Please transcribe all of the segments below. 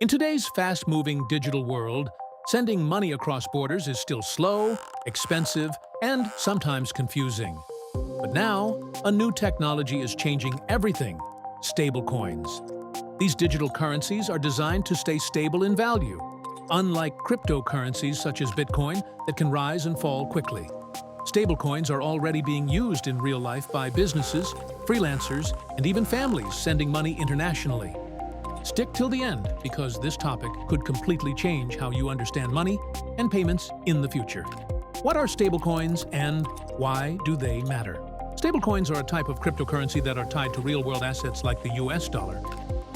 In today's fast-moving digital world, sending money across borders is still slow, expensive, and sometimes confusing. But now, a new technology is changing everything: stablecoins. These digital currencies are designed to stay stable in value, unlike cryptocurrencies such as Bitcoin that can rise and fall quickly. Stablecoins are already being used in real life by businesses, freelancers, and even families sending money internationally. Stick till the end, because this topic could completely change how you understand money and payments in the future. What are stablecoins and why do they matter? Stablecoins are a type of cryptocurrency that are tied to real-world assets like the US dollar.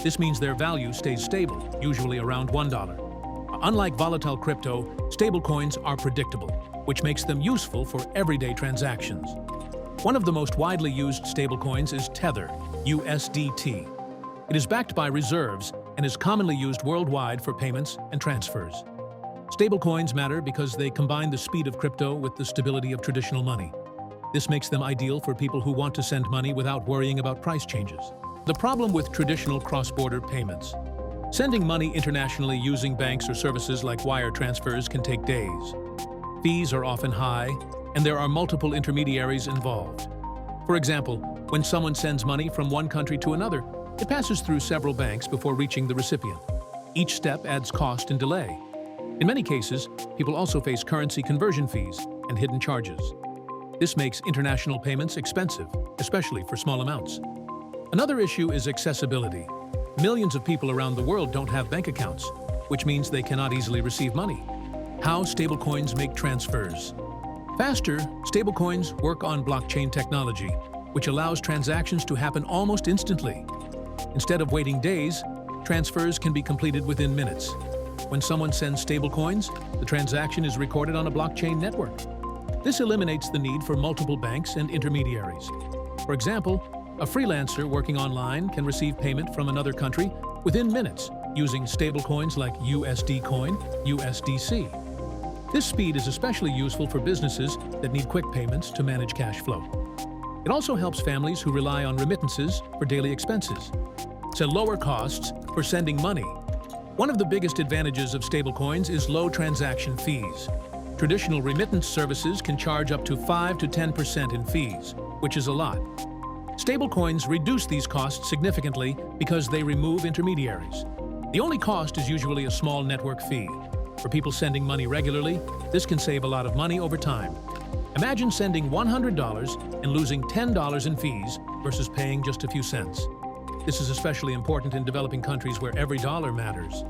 This means their value stays stable, usually around $1. Unlike volatile crypto, stablecoins are predictable, which makes them useful for everyday transactions. One of the most widely used stablecoins is Tether, USDT. It is backed by reserves and is commonly used worldwide for payments and transfers. Stablecoins matter because they combine the speed of crypto with the stability of traditional money. This makes them ideal for people who want to send money without worrying about price changes. The problem with traditional cross-border payments: sending money internationally using banks or services like wire transfers can take days. Fees are often high, and there are multiple intermediaries involved. For example, when someone sends money from one country to another, it passes through several banks before reaching the recipient. Each step adds cost and delay. In many cases, people also face currency conversion fees and hidden charges. This makes international payments expensive, especially for small amounts. Another issue is accessibility. Millions of people around the world don't have bank accounts, which means they cannot easily receive money. How stablecoins make transfers. Faster, stablecoins work on blockchain technology, which allows transactions to happen almost instantly. Instead of waiting days, transfers can be completed within minutes. When someone sends stablecoins, the transaction is recorded on a blockchain network. This eliminates the need for multiple banks and intermediaries. For example, a freelancer working online can receive payment from another country within minutes using stablecoins like USD Coin, USDC. This speed is especially useful for businesses that need quick payments to manage cash flow. It also helps families who rely on remittances for daily expenses. To lower costs for sending money. One of the biggest advantages of stablecoins is low transaction fees. Traditional remittance services can charge up to 5 to 10% in fees, which is a lot. Stablecoins reduce these costs significantly because they remove intermediaries. The only cost is usually a small network fee. For people sending money regularly, this can save a lot of money over time. Imagine sending $100 and losing $10 in fees versus paying just a few cents. This is especially important in developing countries where every dollar matters.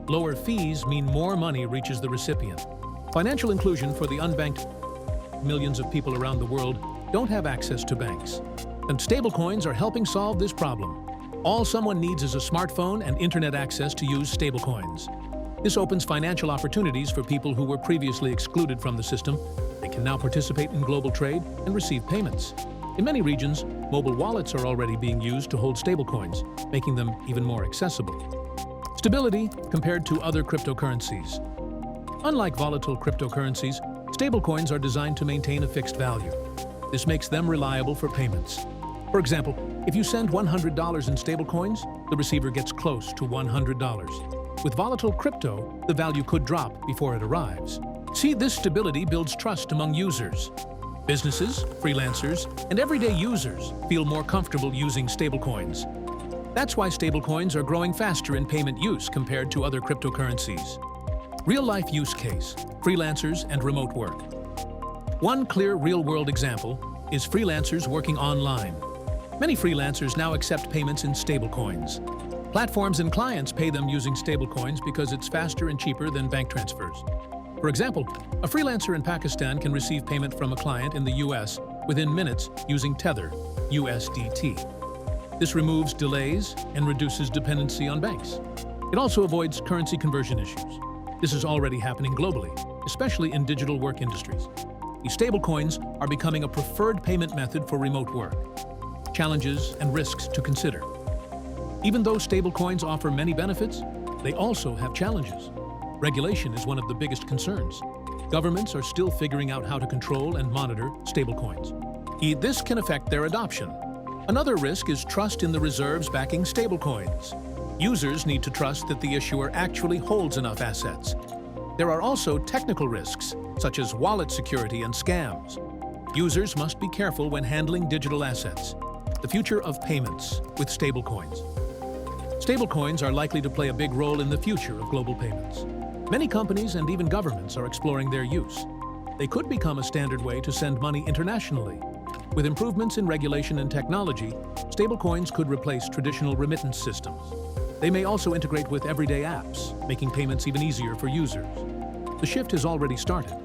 Lower fees mean more money reaches the recipient. Financial inclusion for the unbanked. Millions of people around the world don't have access to banks, and stablecoins are helping solve this problem. All someone needs is a smartphone and internet access to use stablecoins. This opens financial opportunities for people who were previously excluded from the system. They can now participate in global trade and receive payments. In many regions, mobile wallets are already being used to hold stablecoins, making them even more accessible. Stability compared to other cryptocurrencies. Unlike volatile cryptocurrencies, stablecoins are designed to maintain a fixed value. This makes them reliable for payments. For example, if you send $100 in stablecoins, the receiver gets close to $100. With volatile crypto, the value could drop before it arrives. See, this stability builds trust among users. Businesses, freelancers, and everyday users feel more comfortable using stablecoins. That's why stablecoins are growing faster in payment use compared to other cryptocurrencies. Real-life use case: freelancers and remote work. One clear real-world example is freelancers working online. Many freelancers now accept payments in stablecoins. Platforms and clients pay them using stablecoins because it's faster and cheaper than bank transfers. For example, a freelancer in Pakistan can receive payment from a client in the US within minutes using Tether, USDT. This removes delays and reduces dependency on banks. It also avoids currency conversion issues. This is already happening globally, especially in digital work industries. These stablecoins are becoming a preferred payment method for remote work. Challenges and risks to consider. Even though stablecoins offer many benefits, they also have challenges. Regulation is one of the biggest concerns. Governments are still figuring out how to control and monitor stablecoins. This can affect their adoption. Another risk is trust in the reserves backing stablecoins. Users need to trust that the issuer actually holds enough assets. There are also technical risks, such as wallet security and scams. Users must be careful when handling digital assets. The future of payments with stablecoins. Stablecoins are likely to play a big role in the future of global payments. Many companies and even governments are exploring their use. They could become a standard way to send money internationally. With improvements in regulation and technology, stablecoins could replace traditional remittance systems. They may also integrate with everyday apps, making payments even easier for users. The shift has already started,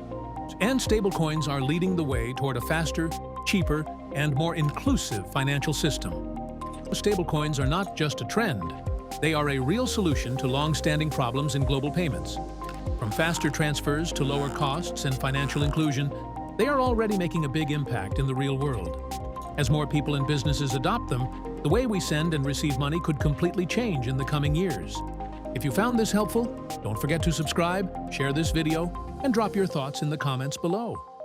and stablecoins are leading the way toward a faster, cheaper, and more inclusive financial system. Stablecoins are not just a trend, they are a real solution to long-standing problems in global payments. From faster transfers to lower costs and financial inclusion, they are already making a big impact in the real world. As more people and businesses adopt them, the way we send and receive money could completely change in the coming years. If you found this helpful, don't forget to subscribe, share this video, and drop your thoughts in the comments below.